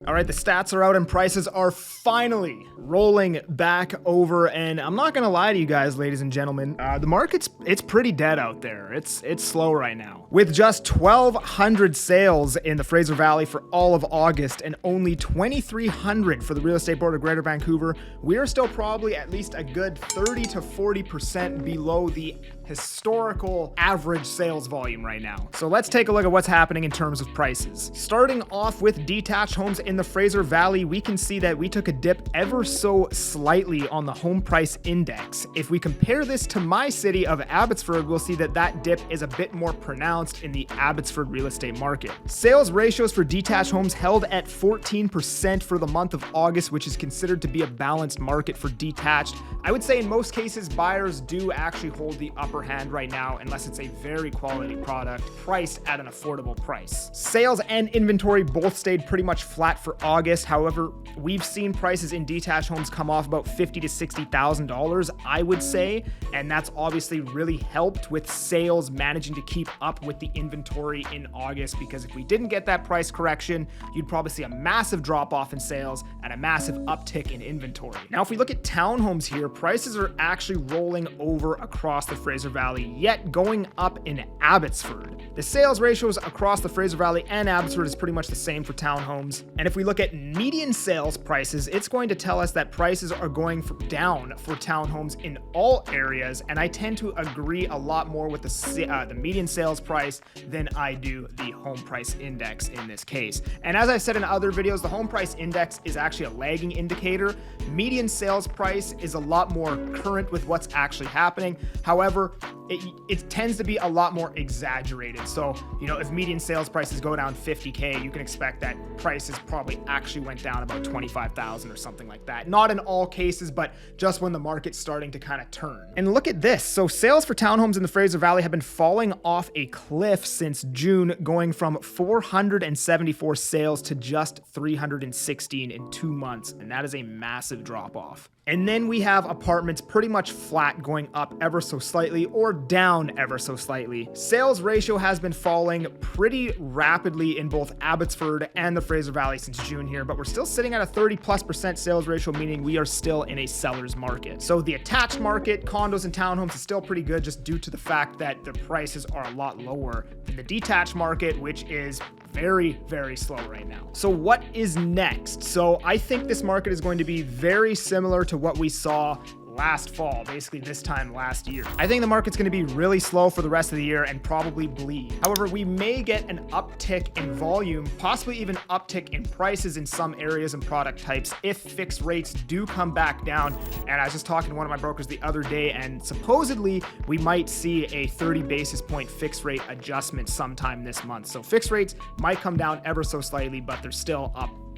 All right, the stats are out and prices are finally rolling back over. And I'm not going to lie to you guys, ladies and gentlemen, the market's pretty dead out there. It's slow right now. With just 1,200 sales in the Fraser Valley for all of August and only 2,300 for the Real Estate Board of Greater Vancouver, we are still probably at least a good 30 to 40% below the historical average sales volume right now. So let's take a look at what's happening in terms of prices. Starting off with detached homes in the Fraser Valley, we can see that we took a dip ever so slightly on the home price index. If we compare this to my city of Abbotsford, we'll see that that dip is a bit more pronounced in the Abbotsford real estate market. Sales ratios for detached homes held at 14% for the month of August, which is considered to be a balanced market for detached. I would say in most cases, buyers do actually hold the upper hand right now, unless it's a very quality product priced at an affordable price. Sales and inventory both stayed pretty much flat for August. However, we've seen prices in detached homes come off about $50,000 to $60,000, I would say, and that's obviously really helped with sales managing to keep up with the inventory in August, because if we didn't get that price correction, you'd probably see a massive drop off in sales and a massive uptick in inventory. Now, if we look at townhomes here, prices are actually rolling over across the Fraser Valley, yet going up in Abbotsford. The sales ratios across the Fraser Valley and Abbotsford is pretty much the same for townhomes. And if we look at median sales prices, it's going to tell us that prices are going down for townhomes in all areas. And I tend to agree a lot more with the median sales price than I do the home price index in this case. And as I've said in other videos, the home price index is actually a lagging indicator. Median sales price is a lot more current with what's actually happening. However, it tends to be a lot more exaggerated. So, if median sales prices go down $50,000, you can expect that prices probably actually went down about $25,000 or something like that. Not in all cases, but just when the market's starting to kind of turn. And look at this. So sales for townhomes in the Fraser Valley have been falling off a cliff since June, going from 474 sales to just 316 in 2 months. And that is a massive drop off. And then we have apartments pretty much flat, going up ever so slightly or down ever so slightly. Sales ratio has been falling pretty rapidly in both Abbotsford and the Fraser Valley since June here, but we're still sitting at a 30+% sales ratio, meaning we are still in a seller's market. So the attached market, condos and townhomes, is still pretty good just due to the fact that the prices are a lot lower than the detached market, which is very, very slow right now. So what is next? So I think this market is going to be very similar to what we saw last fall, basically this time last year. I think the market's going to be really slow for the rest of the year and probably bleed. However, we may get an uptick in volume, possibly even uptick in prices in some areas and product types if fixed rates do come back down. And I was just talking to one of my brokers the other day, and supposedly we might see a 30 basis point fixed rate adjustment sometime this month. So fixed rates might come down ever so slightly, but they're still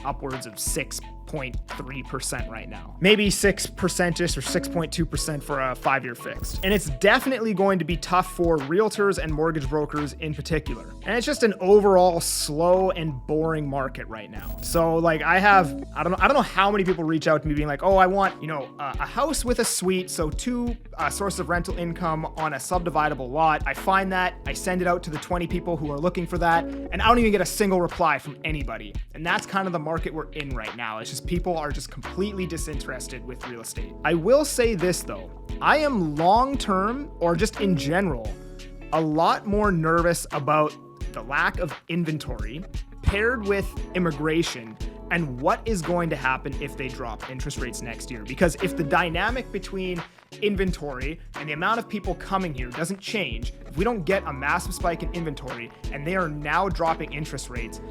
upwards of 6.3% right now. Maybe 6%ish or 6.2% for a 5-year fixed. And it's definitely going to be tough for realtors and mortgage brokers in particular. And it's just an overall slow and boring market right now. So like I don't know how many people reach out to me being like, oh, I want, a house with a suite. So 2 sources of rental income on a subdividable lot. I find that, I send it out to the 20 people who are looking for that, and I don't even get a single reply from anybody. And that's kind of the market we're in right now. It's just people are just completely disinterested with real estate. I will say this though, I am long-term, or just in general, a lot more nervous about the lack of inventory paired with immigration and what is going to happen if they drop interest rates next year. Because if the dynamic between inventory and the amount of people coming here doesn't change, if we don't get a massive spike in inventory and they are now dropping interest rates,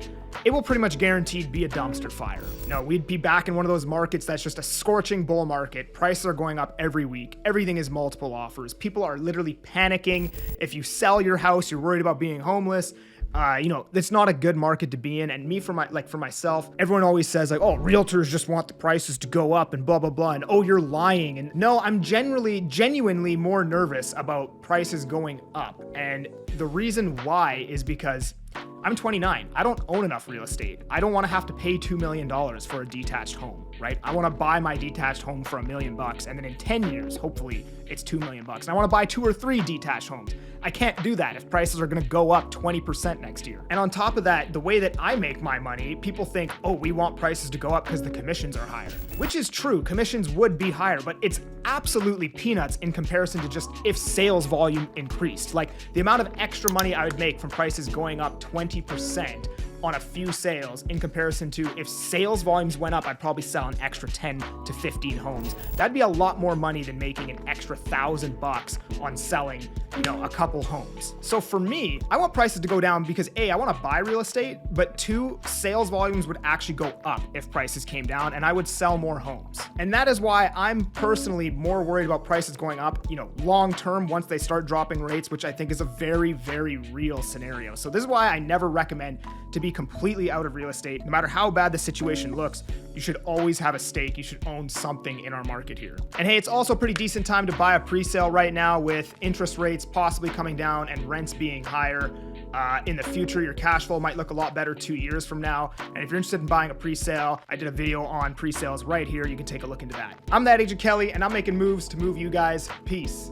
it will pretty much guaranteed be a dumpster fire. No, we'd be back in one of those markets that's just a scorching bull market. Prices are going up every week. Everything is multiple offers. People are literally panicking. If you sell your house, you're worried about being homeless. It's not a good market to be in. And for myself, everyone always says like, oh, realtors just want the prices to go up and blah, blah, blah. And oh, you're lying. And no, I'm genuinely more nervous about prices going up. And the reason why is because I'm 29. I don't own enough real estate. I don't want to have to pay $2 million for a detached home, right? I want to buy my detached home for $1 million, and then in 10 years, hopefully it's $2 million. And I want to buy 2 or 3 detached homes. I can't do that if prices are going to go up 20% next year. And on top of that, the way that I make my money, people think, oh, we want prices to go up because the commissions are higher, which is true. Commissions would be higher, but it's absolutely peanuts in comparison to just if sales volume increased. Like the amount of extra money I would make from prices going up 20% on a few sales in comparison to if sales volumes went up, I'd probably sell an extra 10 to 15 homes. That'd be a lot more money than making an extra $1,000 on selling, a couple homes. So for me, I want prices to go down because A, I want to buy real estate, but 2, sales volumes would actually go up if prices came down and I would sell more homes. And that is why I'm personally more worried about prices going up, long term once they start dropping rates, which I think is a very, very real scenario. So this is why I never recommend to be completely out of real estate. No matter how bad the situation looks, you should always have a stake. You should own something in our market here. And hey, it's also a pretty decent time to buy a pre-sale right now with interest rates possibly coming down and rents being higher. In the future, your cash flow might look a lot better 2 years from now. And if you're interested in buying a pre-sale, I did a video on pre-sales right here. You can take a look into that. I'm that Agent Kelly, and I'm making moves to move you guys. Peace.